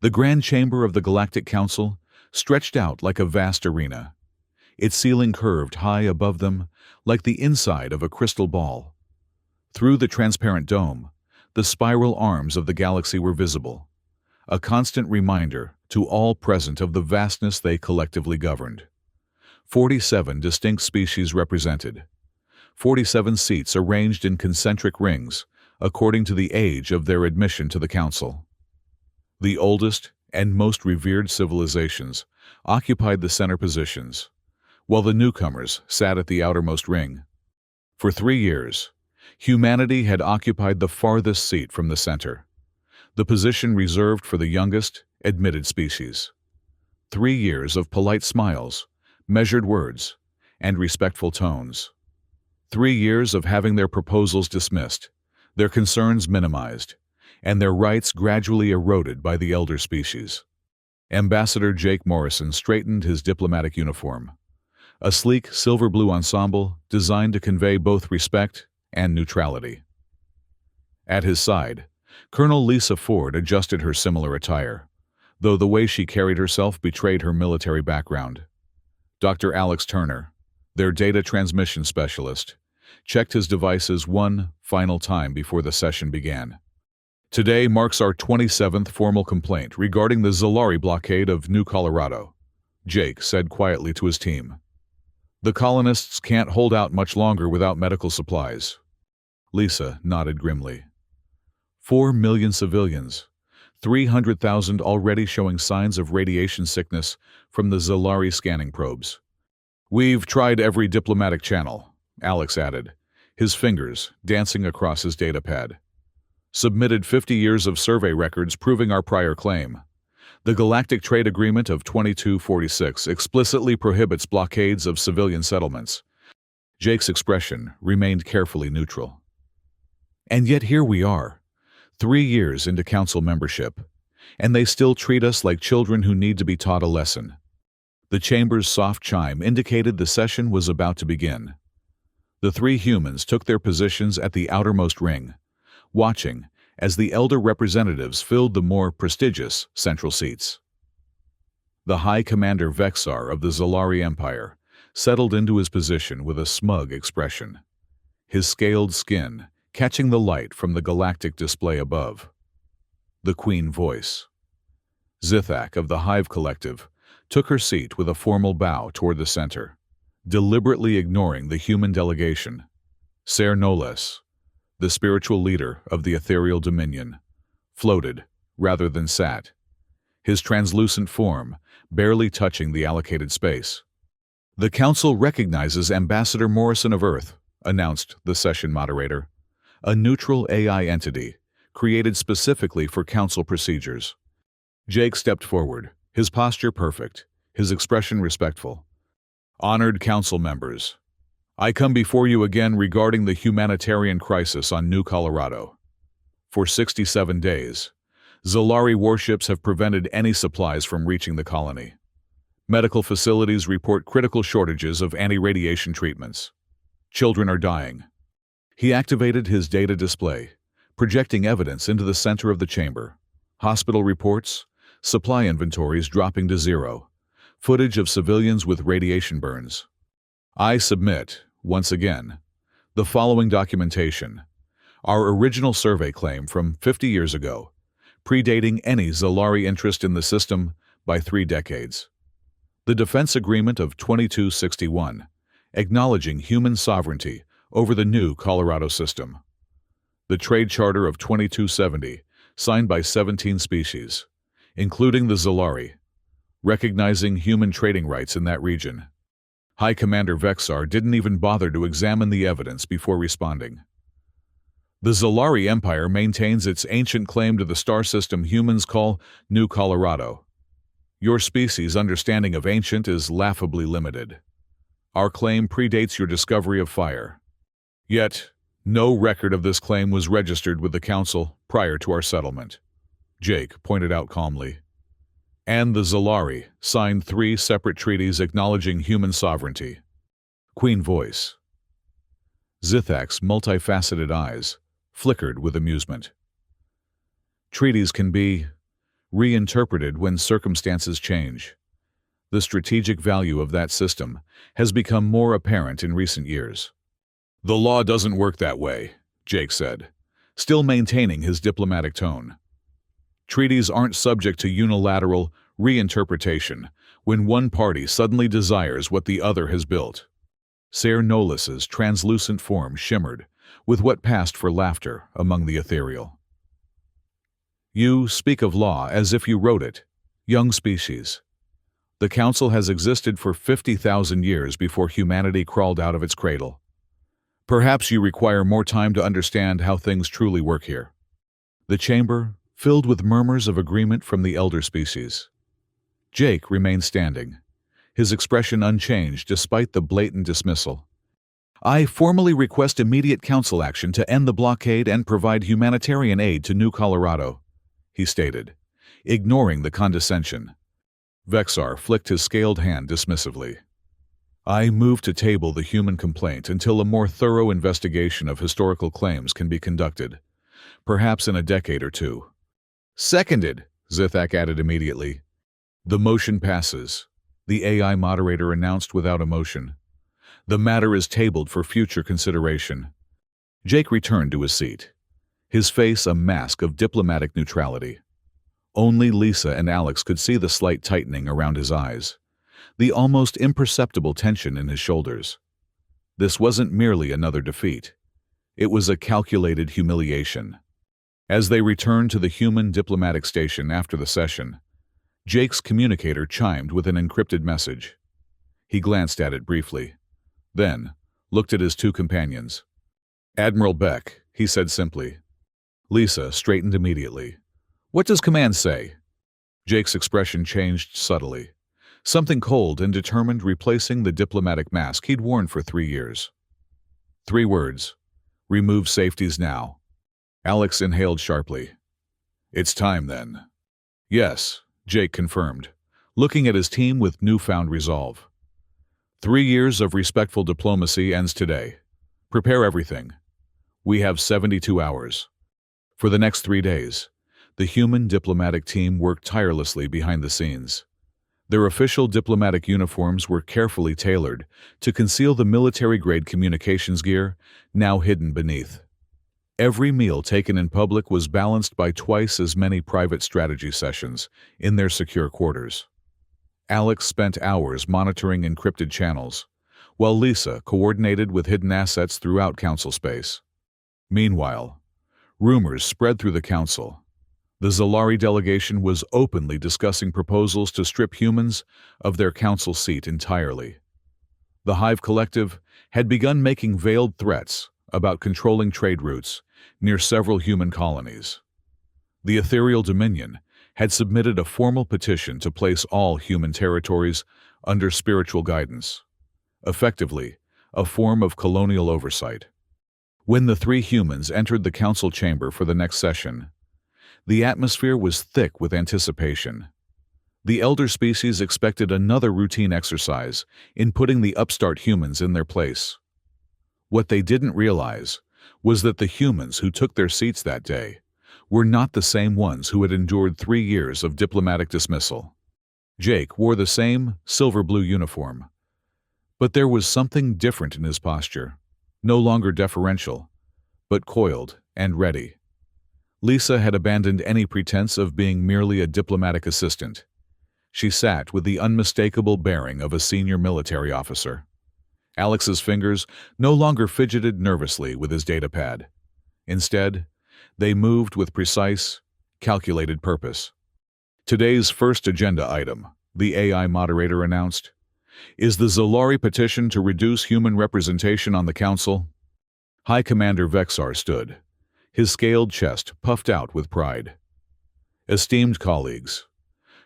The Grand Chamber of the Galactic Council stretched out like a vast arena. Its ceiling curved high above them like the inside of a crystal ball. Through the transparent dome, the spiral arms of the galaxy were visible, a constant reminder to all present of the vastness they collectively governed. 47 distinct species represented. 47 seats arranged in concentric rings, according to the age of their admission to the Council. The oldest and most revered civilizations occupied the center positions, while the newcomers sat at the outermost ring. For 3 years, humanity had occupied the farthest seat from the center, the position reserved for the youngest, admitted species. 3 years of polite smiles, measured words, and respectful tones. 3 years of having their proposals dismissed, their concerns minimized, and their rights gradually eroded by the elder species. Ambassador Jake Morrison straightened his diplomatic uniform, a sleek silver-blue ensemble designed to convey both respect and neutrality. At his side, Colonel Lisa Ford adjusted her similar attire, though the way she carried herself betrayed her military background. Dr. Alex Turner, their data transmission specialist, checked his devices one final time before the session began. Today marks our 27th formal complaint regarding the Zolari blockade of New Colorado, Jake said quietly to his team. The colonists can't hold out much longer without medical supplies. Lisa nodded grimly. 4 million civilians, 300,000 already showing signs of radiation sickness from the Zolari scanning probes. We've tried every diplomatic channel, Alex added, his fingers dancing across his datapad. Submitted 50 years of survey records proving our prior claim. The Galactic Trade Agreement of 2246 explicitly prohibits blockades of civilian settlements. Jake's expression remained carefully neutral. And yet here we are, 3 years into council membership, and they still treat us like children who need to be taught a lesson. The chamber's soft chime indicated the session was about to begin. The 3 humans took their positions at the outermost ring, watching as the elder representatives filled the more prestigious central seats. The High Commander Vexar of the Zolari Empire settled into his position with a smug expression, his scaled skin catching the light from the galactic display above. The Queen voice. Zithak of the Hive Collective took her seat with a formal bow toward the center, deliberately ignoring the human delegation. Ser Noles, the spiritual leader of the ethereal dominion, floated rather than sat, his translucent form barely touching the allocated space. The Council recognizes Ambassador Morrison of Earth, announced the session moderator, a neutral AI entity created specifically for Council procedures. Jake stepped forward, his posture perfect, his expression respectful. Honored Council members, I come before you again regarding the humanitarian crisis on New Colorado. For 67 days, Zolari warships have prevented any supplies from reaching the colony. Medical facilities report critical shortages of anti-radiation treatments. Children are dying. He activated his data display, projecting evidence into the center of the chamber. Hospital reports, supply inventories dropping to 0, footage of civilians with radiation burns. I submit, once again, the following documentation. Our original survey claim from 50 years ago, predating any Zolari interest in the system by 3 decades. The Defense Agreement of 2261, acknowledging human sovereignty over the new Colorado system. The Trade Charter of 2270, signed by 17 species, including the Zolari, recognizing human trading rights in that region. High Commander Vexar didn't even bother to examine the evidence before responding. The Zolari Empire maintains its ancient claim to the star system humans call New Colorado. Your species' understanding of ancient is laughably limited. Our claim predates your discovery of fire. Yet, no record of this claim was registered with the Council prior to our settlement, Jake pointed out calmly. And the Zolari signed 3 separate treaties acknowledging human sovereignty. Queen voice. Zithak's multifaceted eyes flickered with amusement. Treaties can be reinterpreted when circumstances change. The strategic value of that system has become more apparent in recent years. "The law doesn't work that way," Jake said, still maintaining his diplomatic tone. "Treaties aren't subject to unilateral reinterpretation when one party suddenly desires what the other has built." Ser Nolis's translucent form shimmered with what passed for laughter among the ethereal. "You speak of law as if you wrote it, young species. The Council has existed for 50,000 years before humanity crawled out of its cradle. Perhaps you require more time to understand how things truly work here." The chamber filled with murmurs of agreement from the elder species. Jake remained standing, his expression unchanged despite the blatant dismissal. "I formally request immediate council action to end the blockade and provide humanitarian aid to New Colorado," he stated, ignoring the condescension. Vexar flicked his scaled hand dismissively. "I move to table the human complaint until a more thorough investigation of historical claims can be conducted, perhaps in a decade or two." "Seconded," Zithak added immediately. "The motion passes," the AI moderator announced without emotion. "The matter is tabled for future consideration." Jake returned to his seat, his face a mask of diplomatic neutrality. Only Lisa and Alex could see the slight tightening around his eyes, the almost imperceptible tension in his shoulders. This wasn't merely another defeat. It was a calculated humiliation. As they returned to the human diplomatic station after the session, Jake's communicator chimed with an encrypted message. He glanced at it briefly, then looked at his two companions. "Admiral Beck," he said simply. Lisa straightened immediately. "What does command say?" Jake's expression changed subtly, something cold and determined replacing the diplomatic mask he'd worn for 3 years. 3 words. "Remove safeties now." Alex inhaled sharply. "It's time then." "Yes," Jake confirmed, looking at his team with newfound resolve. 3 years of respectful diplomacy ends today. Prepare everything. We have 72 hours. For the next 3 days, the human diplomatic team worked tirelessly behind the scenes. Their official diplomatic uniforms were carefully tailored to conceal the military-grade communications gear now hidden beneath. Every meal taken in public was balanced by twice as many private strategy sessions in their secure quarters. Alex spent hours monitoring encrypted channels, while Lisa coordinated with hidden assets throughout council space. Meanwhile, rumors spread through the council. The Zalari delegation was openly discussing proposals to strip humans of their council seat entirely. The Hive Collective had begun making veiled threats about controlling trade routes near several human colonies. The Ethereal Dominion had submitted a formal petition to place all human territories under spiritual guidance, effectively a form of colonial oversight. When the 3 humans entered the council chamber for the next session, the atmosphere was thick with anticipation. The elder species expected another routine exercise in putting the upstart humans in their place. What they didn't realize was that the humans who took their seats that day were not the same ones who had endured 3 years of diplomatic dismissal. Jake wore the same silver-blue uniform, but there was something different in his posture, no longer deferential, but coiled and ready. Lisa had abandoned any pretense of being merely a diplomatic assistant. She sat with the unmistakable bearing of a senior military officer. Alex's fingers no longer fidgeted nervously with his datapad. Instead, they moved with precise, calculated purpose. "Today's first agenda item," the AI moderator announced, "is the Zalari petition to reduce human representation on the Council." High Commander Vexar stood, his scaled chest puffed out with pride. "Esteemed colleagues,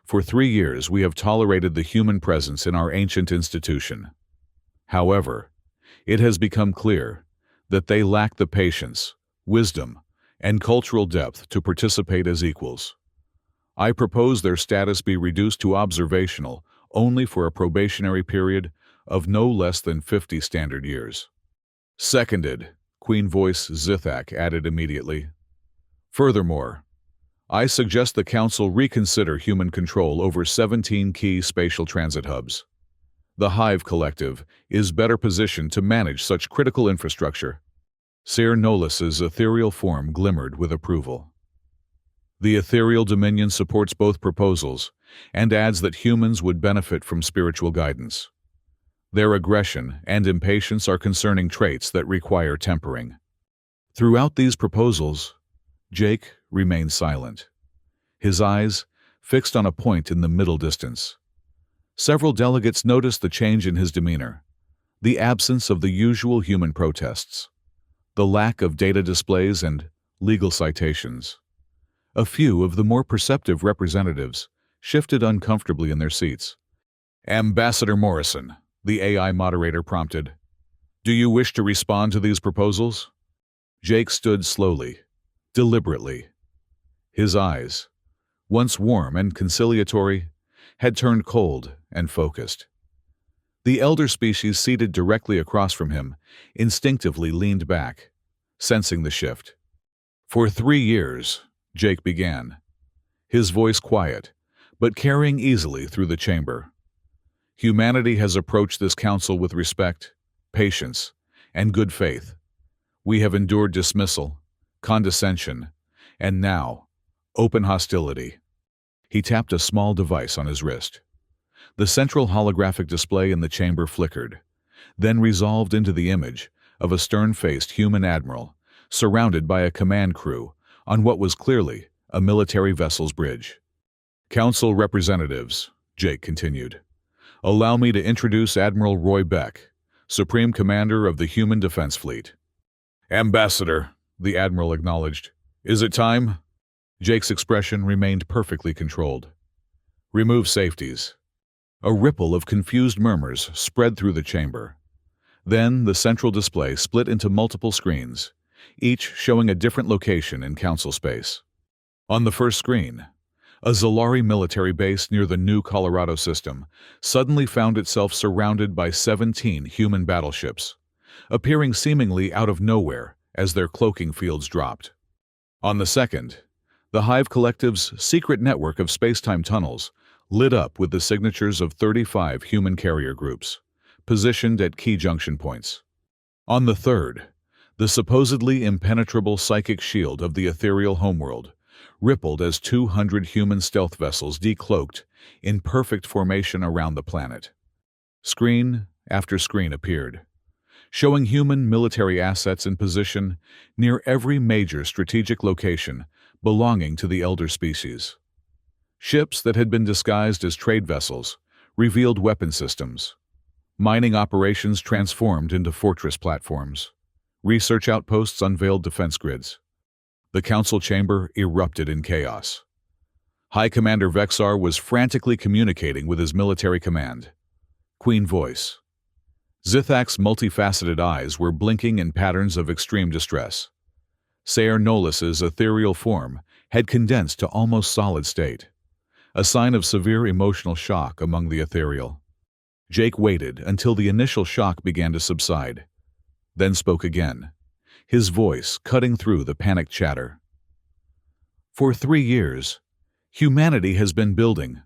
for 3 years we have tolerated the human presence in our ancient institution. However, it has become clear that they lack the patience, wisdom, and cultural depth to participate as equals. I propose their status be reduced to observational only for a probationary period of no less than 50 standard years." "Seconded," Queen Voice Zithak added immediately. "Furthermore, I suggest the Council reconsider human control over 17 key spatial transit hubs. The Hive Collective is better positioned to manage such critical infrastructure. Ser Nolus's ethereal form glimmered with approval. The ethereal dominion supports both proposals and adds that humans would benefit from spiritual guidance. Their aggression and impatience are concerning traits that require tempering. Throughout these proposals, Jake remained silent, his eyes fixed on a point in the middle distance. Several delegates noticed the change in his demeanor, the absence of the usual human protests, the lack of data displays and legal citations. A few of the more perceptive representatives shifted uncomfortably in their seats. Ambassador Morrison, the AI moderator prompted, "Do you wish to respond to these proposals?" Jake stood slowly, deliberately. His eyes, once warm and conciliatory, had turned cold and focused. The elder species seated directly across from him instinctively leaned back, sensing the shift. "For 3 years," Jake began, his voice quiet, but carrying easily through the chamber. "Humanity has approached this council with respect, patience, and good faith. We have endured dismissal, condescension, and now, open hostility." He tapped a small device on his wrist. The central holographic display in the chamber flickered, then resolved into the image of a stern-faced human admiral surrounded by a command crew on what was clearly a military vessel's bridge. "Council representatives," Jake continued, "allow me to introduce Admiral Roy Beck, Supreme Commander of the Human Defense Fleet." "Ambassador," the Admiral acknowledged. "Is it time?" Jake's expression remained perfectly controlled. "Remove safeties." A ripple of confused murmurs spread through the chamber. Then the central display split into multiple screens, each showing a different location in council space. On the first screen, a Zalari military base near the New Colorado system suddenly found itself surrounded by 17 human battleships, appearing seemingly out of nowhere as their cloaking fields dropped. On the second, the Hive Collective's secret network of space-time tunnels lit up with the signatures of 35 human carrier groups, positioned at key junction points. On the third, the supposedly impenetrable psychic shield of the ethereal homeworld rippled as 200 human stealth vessels decloaked in perfect formation around the planet. Screen after screen appeared, showing human military assets in position near every major strategic location belonging to the elder species. Ships that had been disguised as trade vessels revealed weapon systems. Mining operations transformed into fortress platforms. Research outposts unveiled defense grids. The council chamber erupted in chaos. High Commander Vexar was frantically communicating with his military command. Queen voice. Zithak's multifaceted eyes were blinking in patterns of extreme distress. Ser Nolus's ethereal form had condensed to almost solid state, a sign of severe emotional shock among the ethereal. Jake waited until the initial shock began to subside, then spoke again, his voice cutting through the panicked chatter. "For 3 years, humanity has been building.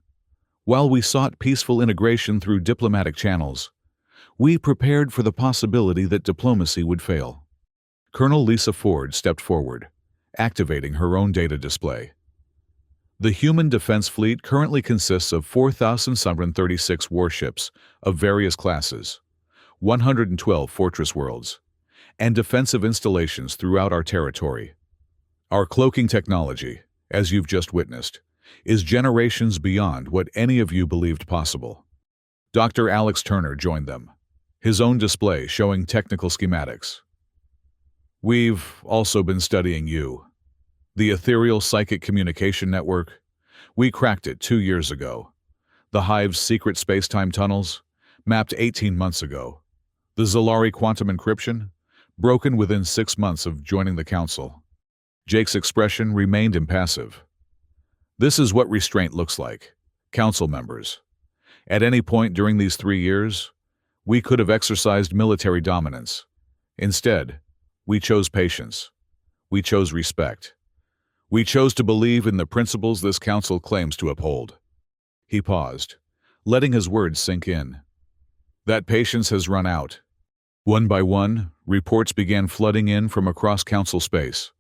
While we sought peaceful integration through diplomatic channels, we prepared for the possibility that diplomacy would fail." Colonel Lisa Ford stepped forward, activating her own data display. The Human Defense Fleet currently consists of 4,736 warships of various classes, 112 fortress worlds, and defensive installations throughout our territory. Our cloaking technology, as you've just witnessed, is generations beyond what any of you believed possible. Dr. Alex Turner joined them, his own display showing technical schematics. "We've also been studying you. The ethereal psychic communication network, we cracked it 2 years ago. The Hive's secret space-time tunnels, mapped 18 months ago. The Zalari quantum encryption, broken within 6 months of joining the council." Jake's expression remained impassive. "This is what restraint looks like, council members. At any point during these 3 years, we could have exercised military dominance. Instead, we chose patience. We chose respect. We chose to believe in the principles this council claims to uphold." He paused, letting his words sink in. That patience has run out. One by one, reports began flooding in from across council space.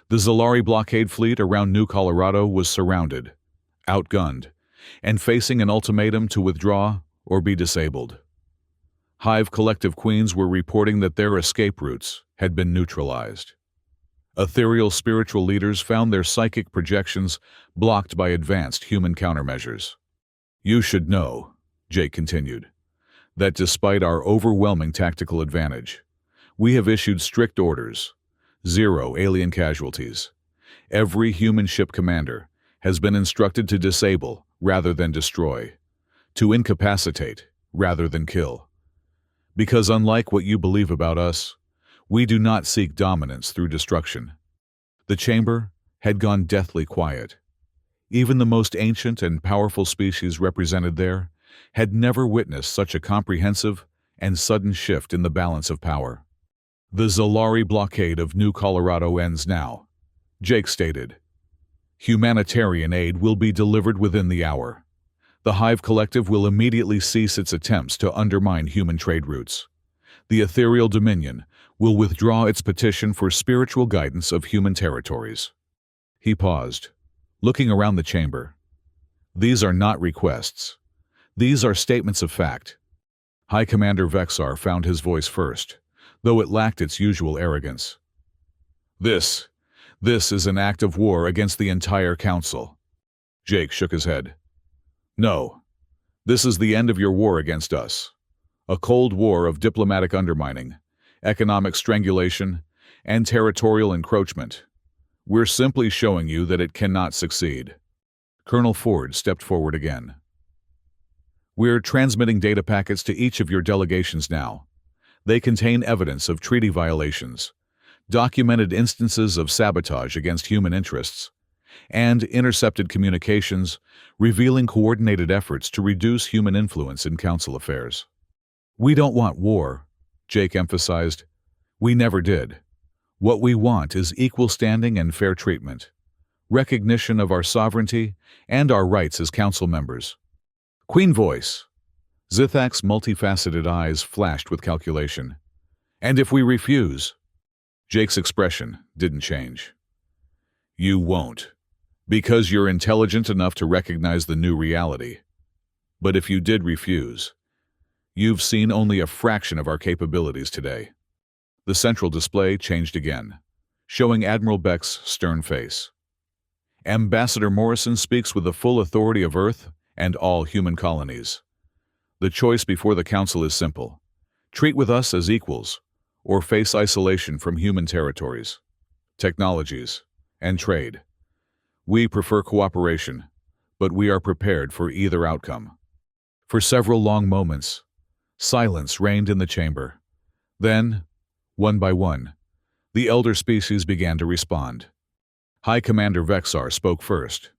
The Zalari blockade fleet around New Colorado was surrounded, outgunned, and facing an ultimatum to withdraw or be disabled. Hive Collective Queens were reporting that their escape routes had been neutralized. Ethereal spiritual leaders found their psychic projections blocked by advanced human countermeasures. "You should know," Jake continued, "that despite our overwhelming tactical advantage, we have issued strict orders: 0 alien casualties. Every human ship commander has been instructed to disable rather than destroy, to incapacitate rather than kill. Because unlike what you believe about us, we do not seek dominance through destruction." The chamber had gone deathly quiet. Even the most ancient and powerful species represented there had never witnessed such a comprehensive and sudden shift in the balance of power. "The Zalari blockade of New Colorado ends now," Jake stated. "Humanitarian aid will be delivered within the hour. The Hive Collective will immediately cease its attempts to undermine human trade routes. The Ethereal Dominion will withdraw its petition for spiritual guidance of human territories." He paused, looking around the chamber. "These are not requests. These are statements of fact." High Commander Vexar found his voice first, though it lacked its usual arrogance. This is an act of war against the entire council." Jake shook his head. "No, this is the end of your war against us. A cold war of diplomatic undermining, economic strangulation, and territorial encroachment. We're simply showing you that it cannot succeed." Colonel Ford stepped forward again. "We're transmitting data packets to each of your delegations now. They contain evidence of treaty violations, documented instances of sabotage against human interests, and intercepted communications revealing coordinated efforts to reduce human influence in council affairs." "We don't want war," Jake emphasized. "We never did. What we want is equal standing and fair treatment, recognition of our sovereignty and our rights as council members." "Queen voice." Zithak's multifaceted eyes flashed with calculation. "And if we refuse?" Jake's expression didn't change. "You won't, because you're intelligent enough to recognize the new reality. But if you did refuse, you've seen only a fraction of our capabilities today." The central display changed again, showing Admiral Beck's stern face. "Ambassador Morrison speaks with the full authority of Earth and all human colonies. The choice before the Council is simple: treat with us as equals, or face isolation from human territories, technologies, and trade. We prefer cooperation, but we are prepared for either outcome." For several long moments, silence reigned in the chamber. Then, one by one, the elder species began to respond. High Commander Vexar spoke first,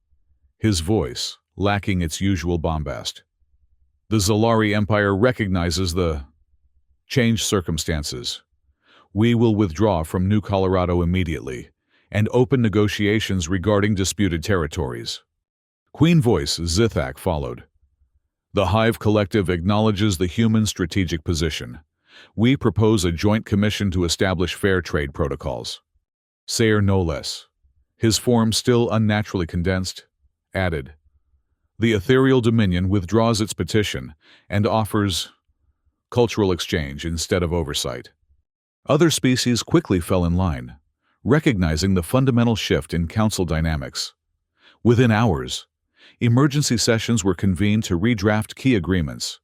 his voice lacking its usual bombast. "The Zalari Empire recognizes the changed circumstances. We will withdraw from New Colorado immediately and open negotiations regarding disputed territories." Queen Voice Zithak followed. "The Hive Collective acknowledges the human strategic position. We propose a joint commission to establish fair trade protocols." Sayer no less, his form still unnaturally condensed, added, "The Ethereal Dominion withdraws its petition and offers cultural exchange instead of oversight." Other species quickly fell in line, recognizing the fundamental shift in council dynamics. Within hours, emergency sessions were convened to redraft key agreements,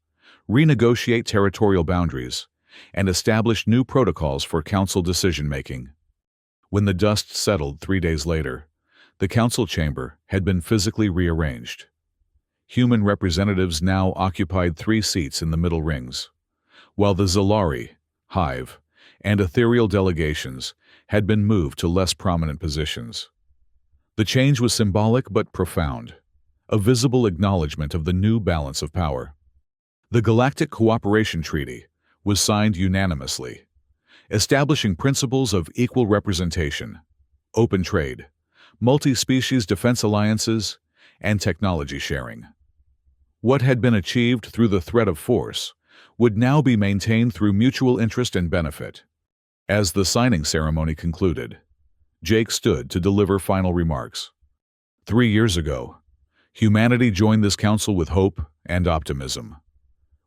renegotiate territorial boundaries, and establish new protocols for council decision-making. When the dust settled 3 days later, the council chamber had been physically rearranged. Human representatives now occupied 3 seats in the middle rings, while the Zalari, Hive, and Ethereal delegations had been moved to less prominent positions. The change was symbolic but profound, a visible acknowledgement of the new balance of power. The Galactic Cooperation Treaty was signed unanimously, establishing principles of equal representation, open trade, multi-species defense alliances, and technology sharing. What had been achieved through the threat of force would now be maintained through mutual interest and benefit. As the signing ceremony concluded, Jake stood to deliver final remarks. 3 years ago, humanity joined this council with hope and optimism.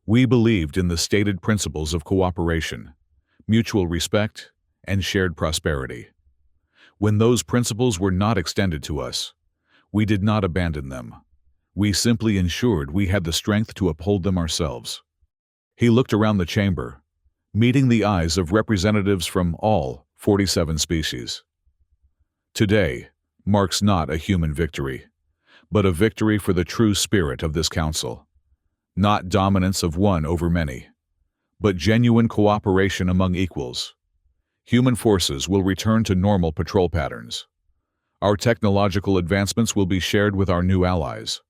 We believed in the stated principles of cooperation, mutual respect, and shared prosperity. When those principles were not extended to us, we did not abandon them. We simply ensured we had the strength to uphold them ourselves. He looked around the chamber, meeting the eyes of representatives from all 47 species. Today marks not a human victory, but a victory for the true spirit of this council. Not dominance of one over many, but genuine cooperation among equals. Human forces will return to normal patrol patterns. Our technological advancements will be shared with our new allies.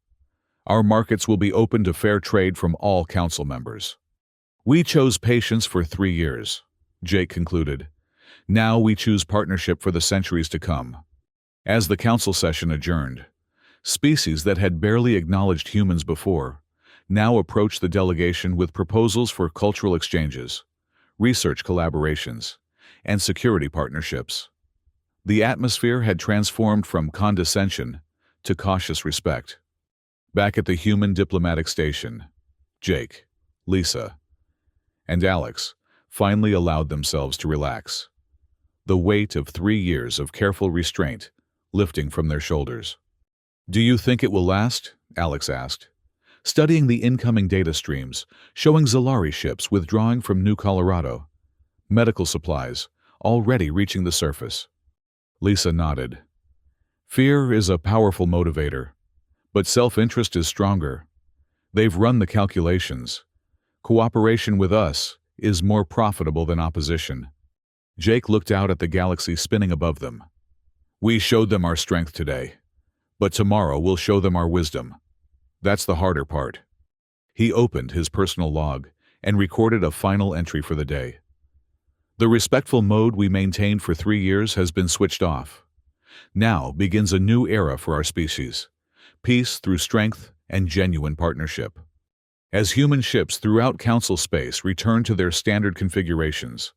Our markets will be open to fair trade from all council members. We chose patience for 3 years, Jake concluded. Now we choose partnership for the centuries to come. As the council session adjourned, species that had barely acknowledged humans before now approached the delegation with proposals for cultural exchanges, research collaborations, and security partnerships. The atmosphere had transformed from condescension to cautious respect. Back at the human diplomatic station, Jake, Lisa, and Alex finally allowed themselves to relax, the weight of 3 years of careful restraint lifting from their shoulders. "Do you think it will last?" Alex asked, studying the incoming data streams, showing Zalari ships withdrawing from New Colorado, medical supplies already reaching the surface. Lisa nodded. "Fear is a powerful motivator, but self-interest is stronger. They've run the calculations. Cooperation with us is more profitable than opposition." Jake looked out at the galaxy spinning above them. "We showed them our strength today, but tomorrow we'll show them our wisdom. That's the harder part." He opened his personal log and recorded a final entry for the day. "The respectful mode we maintained for 3 years has been switched off. Now begins a new era for our species. Peace through strength and genuine partnership." As human ships throughout Council space returned to their standard configurations,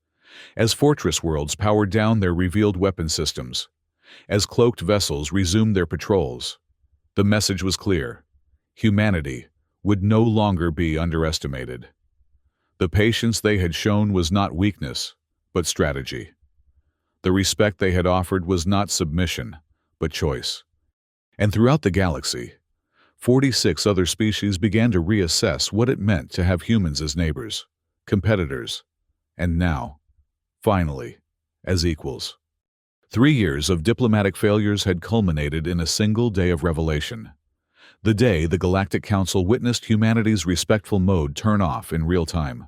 as fortress worlds powered down their revealed weapon systems, as cloaked vessels resumed their patrols, the message was clear. Humanity would no longer be underestimated. The patience they had shown was not weakness, but strategy. The respect they had offered was not submission, but choice. And throughout the galaxy, 46 other species began to reassess what it meant to have humans as neighbors, competitors, and now, finally, as equals. 3 years of diplomatic failures had culminated in a single day of revelation. The day the Galactic Council witnessed humanity's respectful mode turn off in real time.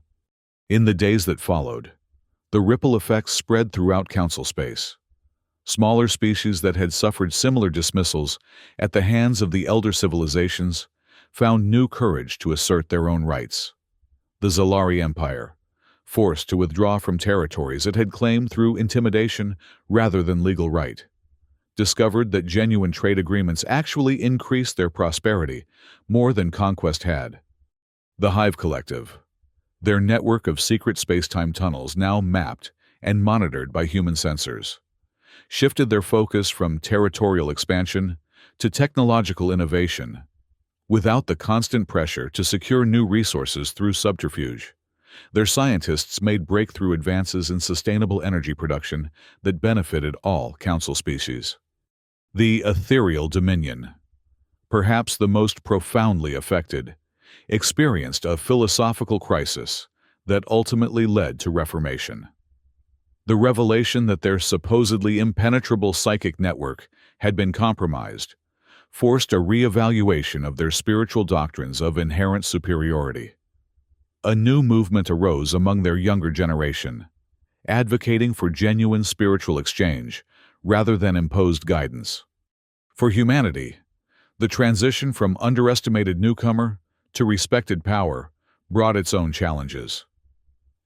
In the days that followed, the ripple effects spread throughout Council space. Smaller species that had suffered similar dismissals at the hands of the elder civilizations found new courage to assert their own rights. The Zalari Empire, forced to withdraw from territories it had claimed through intimidation rather than legal right, discovered that genuine trade agreements actually increased their prosperity more than conquest had. The Hive Collective, their network of secret space-time tunnels now mapped and monitored by human sensors, shifted their focus from territorial expansion to technological innovation. Without the constant pressure to secure new resources through subterfuge, their scientists made breakthrough advances in sustainable energy production that benefited all Council species. The ethereal Dominion, perhaps the most profoundly affected, experienced a philosophical crisis that ultimately led to reformation. The revelation that their supposedly impenetrable psychic network had been compromised forced a re-evaluation of their spiritual doctrines of inherent superiority. A new movement arose among their younger generation, advocating for genuine spiritual exchange rather than imposed guidance. For humanity, the transition from underestimated newcomer to respected power brought its own challenges.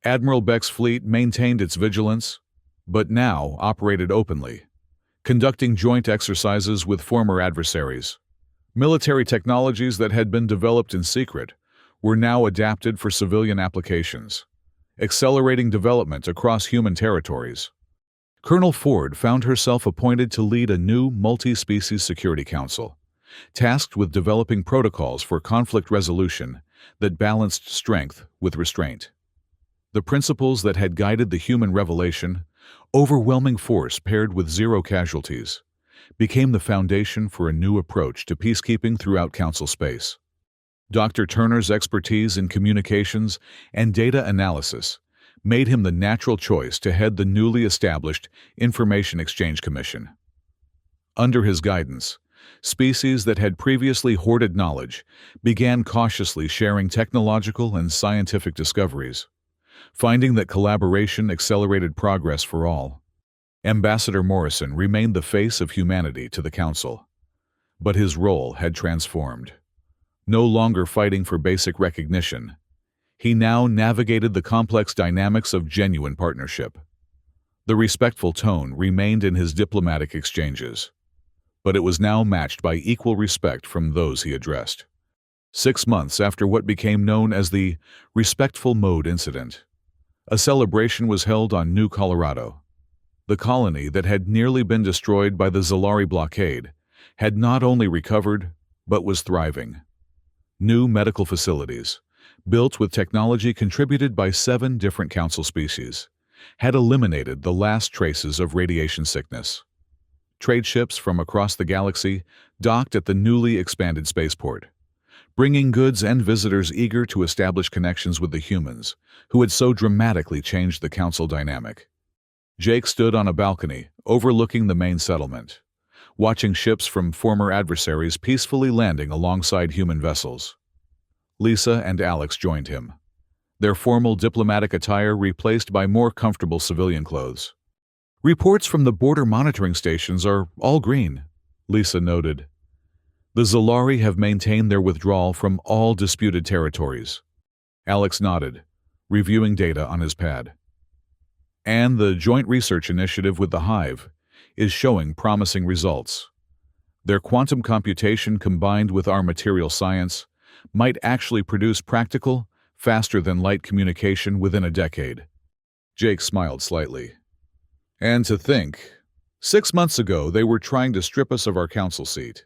Admiral Beck's fleet maintained its vigilance, but now operated openly, conducting joint exercises with former adversaries. Military technologies that had been developed in secret were now adapted for civilian applications, accelerating development across human territories. Colonel Ford found herself appointed to lead a new multi-species security council, tasked with developing protocols for conflict resolution that balanced strength with restraint. The principles that had guided the human revelation, overwhelming force paired with zero casualties, became the foundation for a new approach to peacekeeping throughout Council space. Dr. Turner's expertise in communications and data analysis made him the natural choice to head the newly established Information Exchange Commission. Under his guidance, species that had previously hoarded knowledge began cautiously sharing technological and scientific discoveries, finding that collaboration accelerated progress for all. Ambassador Morrison remained the face of humanity to the Council, but his role had transformed. No longer fighting for basic recognition, he now navigated the complex dynamics of genuine partnership. The respectful tone remained in his diplomatic exchanges, but it was now matched by equal respect from those he addressed. 6 months after what became known as the Respectful Mode incident, a celebration was held on New Colorado. The colony that had nearly been destroyed by the Zalari blockade had not only recovered, but was thriving. New medical facilities, built with technology contributed by 7 different council species, had eliminated the last traces of radiation sickness. Trade ships from across the galaxy docked at the newly expanded spaceport, bringing goods and visitors eager to establish connections with the humans who had so dramatically changed the council dynamic. Jake stood on a balcony overlooking the main settlement, watching ships from former adversaries peacefully landing alongside human vessels. Lisa and Alex joined him, their formal diplomatic attire replaced by more comfortable civilian clothes. "Reports from the border monitoring stations are all green," Lisa noted. "The Zalari have maintained their withdrawal from all disputed territories." Alex nodded, reviewing data on his pad. "And the joint research initiative with the Hive is showing promising results. Their quantum computation combined with our material science might actually produce practical, faster-than-light communication within a decade." Jake smiled slightly. "And to think, 6 months ago they were trying to strip us of our council seat."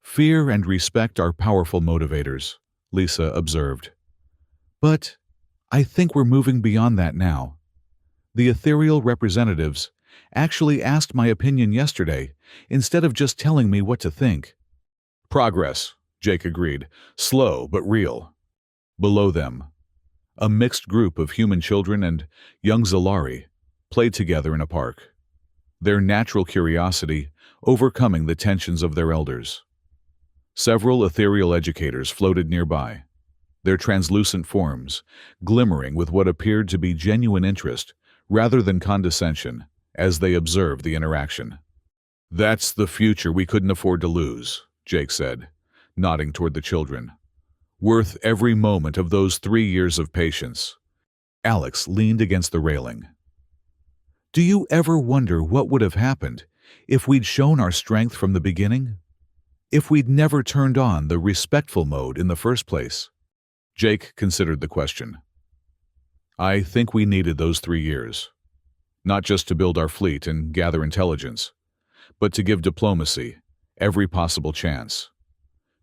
"Fear and respect are powerful motivators," Lisa observed. "But I think we're moving beyond that now. The ethereal representatives actually asked my opinion yesterday instead of just telling me what to think." "Progress," Jake agreed, "slow but real." Below them, a mixed group of human children and young Zalari played together in a park, their natural curiosity overcoming the tensions of their elders. Several ethereal educators floated nearby, their translucent forms glimmering with what appeared to be genuine interest rather than condescension as they observed the interaction. "That's the future we couldn't afford to lose," Jake said, nodding toward the children. "Worth every moment of those 3 years of patience." Alex leaned against the railing. "Do you ever wonder what would have happened if we'd shown our strength from the beginning? If we'd never turned on the respectful mode in the first place?" Jake considered the question. "I think we needed those 3 years, not just to build our fleet and gather intelligence, but to give diplomacy every possible chance.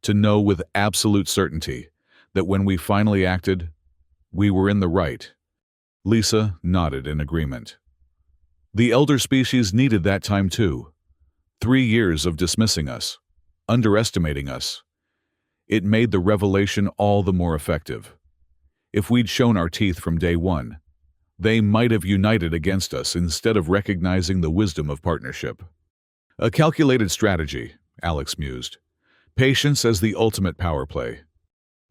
To know with absolute certainty that when we finally acted, we were in the right." Lisa nodded in agreement. "The elder species needed that time too. 3 years of dismissing us, underestimating us. It made the revelation all the more effective. If we'd shown our teeth from day one, they might have united against us instead of recognizing the wisdom of partnership." "A calculated strategy," Alex mused. "Patience as the ultimate power play."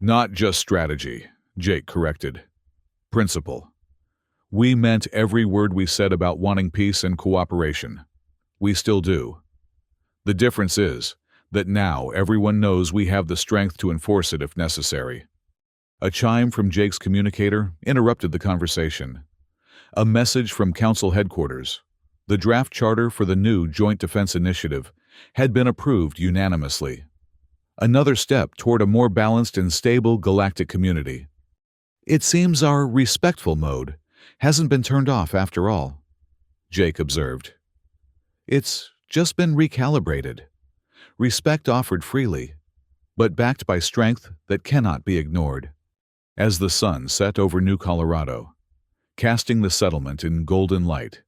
"Not just strategy," Jake corrected. "Principle. We meant every word we said about wanting peace and cooperation. We still do. The difference is that now everyone knows we have the strength to enforce it if necessary." A chime from Jake's communicator interrupted the conversation. A message from council headquarters, The draft charter for the new Joint Defense Initiative had been approved unanimously. Another step toward a more balanced and stable galactic community. It seems our respectful mode hasn't been turned off after all, Jake observed. It's just been recalibrated. Respect offered freely, but backed by strength that cannot be ignored. As the sun set over New Colorado, casting the settlement in golden light,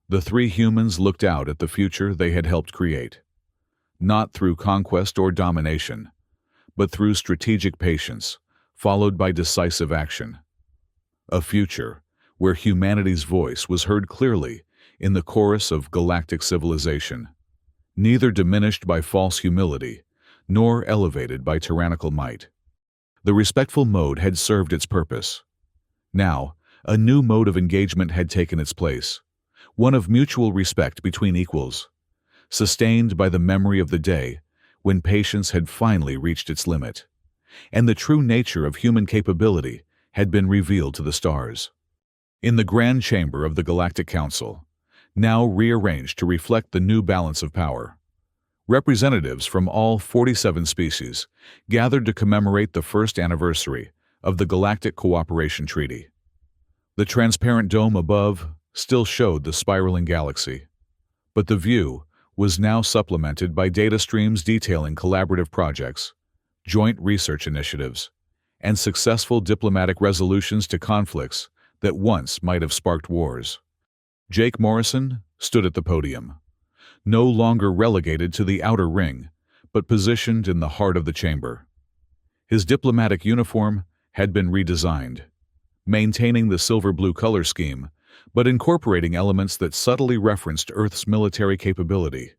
the three humans looked out at the future they had helped create. Not through conquest or domination, but through strategic patience, followed by decisive action. A future where humanity's voice was heard clearly in the chorus of galactic civilization, neither diminished by false humility, nor elevated by tyrannical might. The respectful mode had served its purpose. Now, a new mode of engagement had taken its place, one of mutual respect between equals, sustained by the memory of the day when patience had finally reached its limit, and the true nature of human capability had been revealed to the stars. In the Grand Chamber of the Galactic Council, now rearranged to reflect the new balance of power, representatives from all 47 species gathered to commemorate the first anniversary of the Galactic Cooperation Treaty. The transparent dome above still showed the spiraling galaxy, but the view was now supplemented by data streams detailing collaborative projects, joint research initiatives, and successful diplomatic resolutions to conflicts that once might have sparked wars. Jake Morrison stood at the podium, no longer relegated to the outer ring, but positioned in the heart of the chamber. His diplomatic uniform had been redesigned, maintaining the silver-blue color scheme, but incorporating elements that subtly referenced Earth's military capability,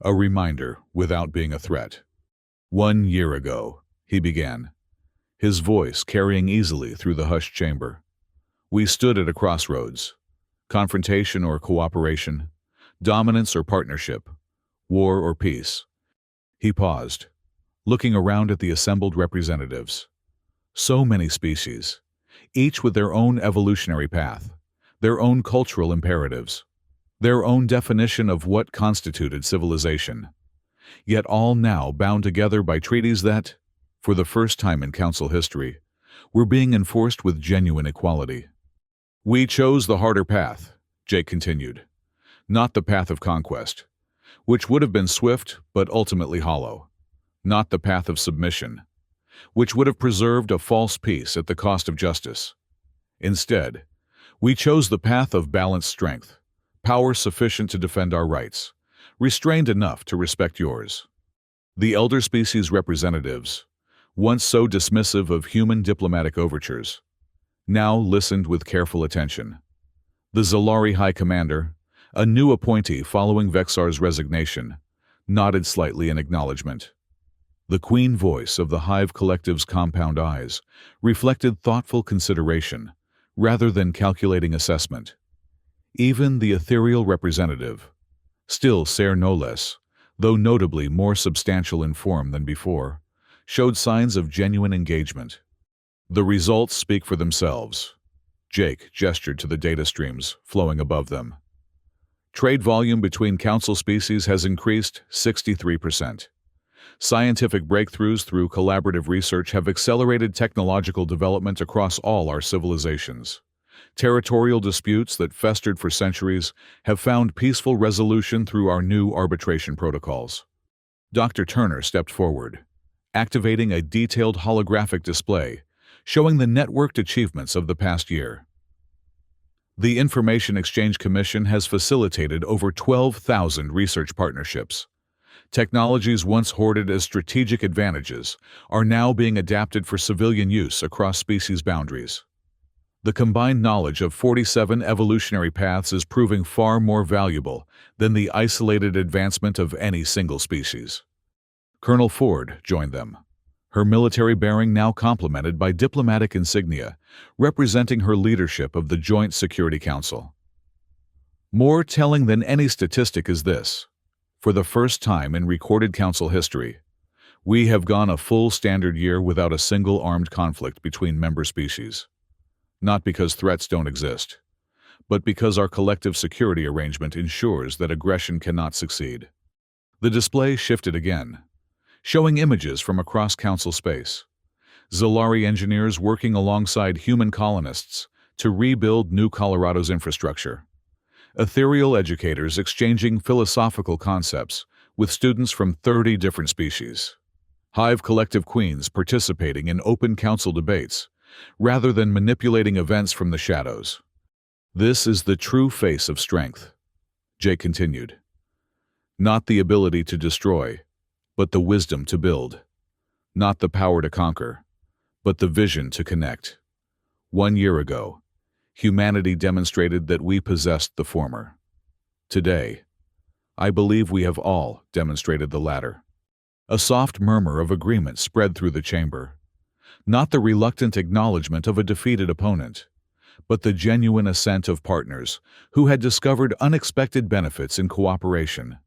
a reminder without being a threat. 1 year ago, he began, his voice carrying easily through the hushed chamber. We stood at a crossroads, confrontation or cooperation, dominance or partnership, war or peace. He paused, looking around at the assembled representatives. So many species, each with their own evolutionary path, their own cultural imperatives, their own definition of what constituted civilization, yet all now bound together by treaties that, for the first time in Council history, were being enforced with genuine equality. We chose the harder path, Jake continued, not the path of conquest, which would have been swift but ultimately hollow, not the path of submission, which would have preserved a false peace at the cost of justice. Instead, we chose the path of balanced strength, power sufficient to defend our rights, restrained enough to respect yours. The elder species representatives, once so dismissive of human diplomatic overtures, now listened with careful attention. The Zalari High Commander, a new appointee following Vexar's resignation, nodded slightly in acknowledgement. The queen voice of the Hive Collective's compound eyes reflected thoughtful consideration rather than calculating assessment. Even the ethereal representative, still Ser no less, though notably more substantial in form than before, showed signs of genuine engagement. The results speak for themselves. Jake gestured to the data streams flowing above them. Trade volume between Council species has increased 63%. Scientific breakthroughs through collaborative research have accelerated technological development across all our civilizations. Territorial disputes that festered for centuries have found peaceful resolution through our new arbitration protocols. Dr. Turner stepped forward, activating a detailed holographic display showing the networked achievements of the past year. The Information Exchange Commission has facilitated over 12,000 research partnerships. Technologies once hoarded as strategic advantages are now being adapted for civilian use across species boundaries. The combined knowledge of 47 evolutionary paths is proving far more valuable than the isolated advancement of any single species. Colonel Ford joined them, her military bearing now complemented by diplomatic insignia, representing her leadership of the Joint Security Council. More telling than any statistic is this. For the first time in recorded Council history, we have gone a full standard year without a single armed conflict between member species. Not because threats don't exist, but because our collective security arrangement ensures that aggression cannot succeed. The display shifted again, showing images from across Council space. Zolari engineers working alongside human colonists to rebuild New Colorado's infrastructure. Ethereal educators exchanging philosophical concepts with students from 30 different species. Hive collective queens participating in open council debates, rather than manipulating events from the shadows. This is the true face of strength, Jake continued. Not the ability to destroy, but the wisdom to build. Not the power to conquer, but the vision to connect. 1 year ago, humanity demonstrated that we possessed the former. Today, I believe we have all demonstrated the latter. A soft murmur of agreement spread through the chamber. Not the reluctant acknowledgement of a defeated opponent, but the genuine assent of partners who had discovered unexpected benefits in cooperation.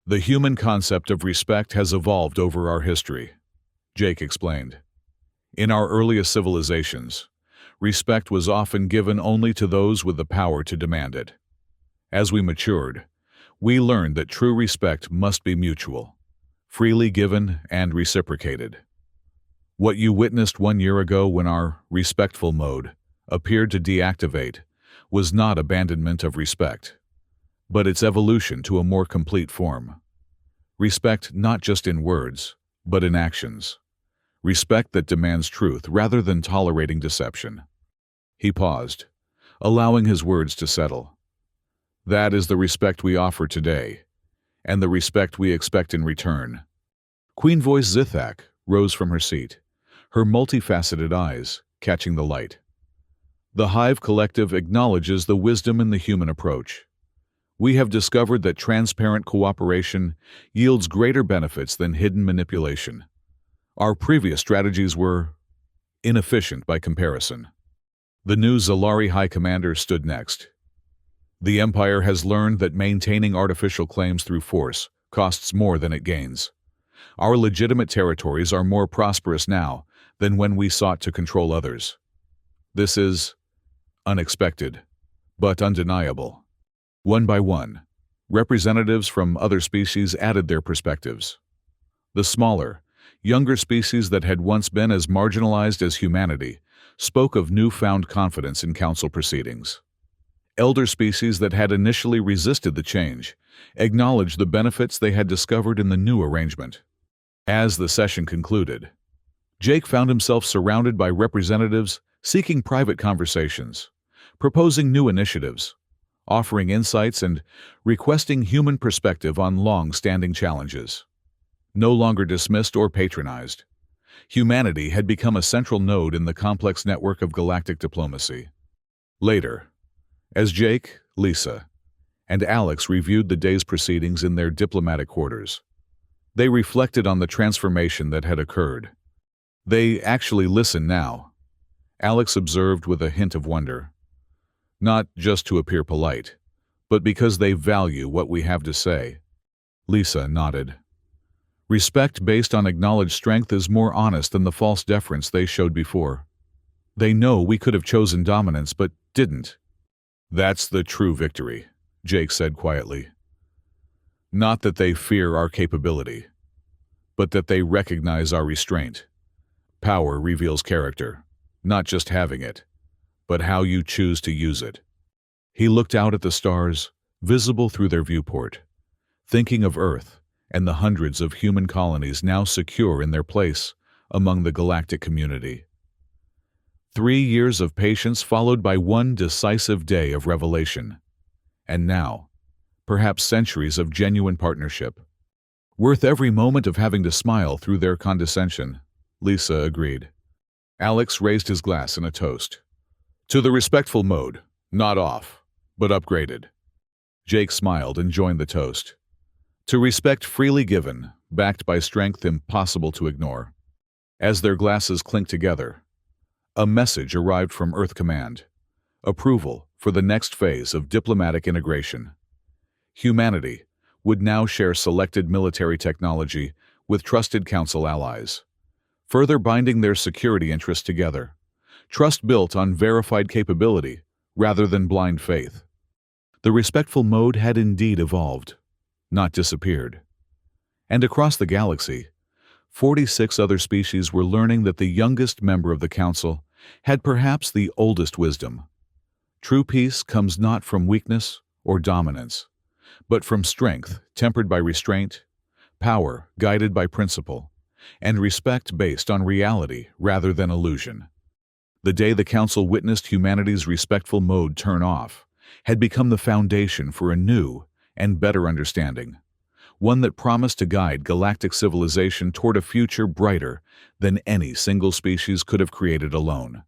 The human concept of respect has evolved over our history, Jake explained. In our earliest civilizations, respect was often given only to those with the power to demand it. As we matured, we learned that true respect must be mutual, freely given and reciprocated. What you witnessed 1 year ago when our respectful mode appeared to deactivate was not abandonment of respect, but its evolution to a more complete form. Respect not just in words, but in actions. Respect that demands truth rather than tolerating deception. He paused, allowing his words to settle. That is the respect we offer today, and the respect we expect in return. Queen Voice Zithak rose from her seat, her multifaceted eyes catching the light. The Hive Collective acknowledges the wisdom in the human approach. We have discovered that transparent cooperation yields greater benefits than hidden manipulation. Our previous strategies were inefficient by comparison. The new Zolari High Commander stood next. The Empire has learned that maintaining artificial claims through force costs more than it gains. Our legitimate territories are more prosperous now than when we sought to control others. This is unexpected, but undeniable. One by one, representatives from other species added their perspectives. The smaller, younger species that had once been as marginalized as humanity spoke of newfound confidence in council proceedings. Elder species that had initially resisted the change acknowledged the benefits they had discovered in the new arrangement. As the session concluded, Jake found himself surrounded by representatives seeking private conversations, proposing new initiatives, offering insights and requesting human perspective on long-standing challenges. No longer dismissed or patronized, humanity had become a central node in the complex network of galactic diplomacy. Later, as Jake, Lisa, and Alex reviewed the day's proceedings in their diplomatic quarters, they reflected on the transformation that had occurred. They actually listen now, Alex observed with a hint of wonder. Not just to appear polite, but because they value what we have to say. Lisa nodded. Respect based on acknowledged strength is more honest than the false deference they showed before. They know we could have chosen dominance but didn't. That's the true victory, Jake said quietly. Not that they fear our capability, but that they recognize our restraint. Power reveals character, not just having it, but how you choose to use it. He looked out at the stars, visible through their viewport, thinking of Earth and the hundreds of human colonies now secure in their place among the galactic community. 3 years of patience followed by one decisive day of revelation. And now, perhaps centuries of genuine partnership. Worth every moment of having to smile through their condescension, Lisa agreed. Alex raised his glass in a toast. To the respectful mode, not off, but upgraded. Jake smiled and joined the toast. To respect freely given, backed by strength impossible to ignore. As their glasses clinked together, a message arrived from Earth Command. Approval for the next phase of diplomatic integration. Humanity would now share selected military technology with trusted council allies, further binding their security interests together. Trust built on verified capability rather than blind faith. The respectful mode had indeed evolved, not disappeared. And across the galaxy, 46 other species were learning that the youngest member of the Council had perhaps the oldest wisdom. True peace comes not from weakness or dominance, but from strength tempered by restraint, power guided by principle, and respect based on reality rather than illusion. The day the Council witnessed humanity's respectful mode turn off had become the foundation for a new and better understanding, one that promised to guide galactic civilization toward a future brighter than any single species could have created alone.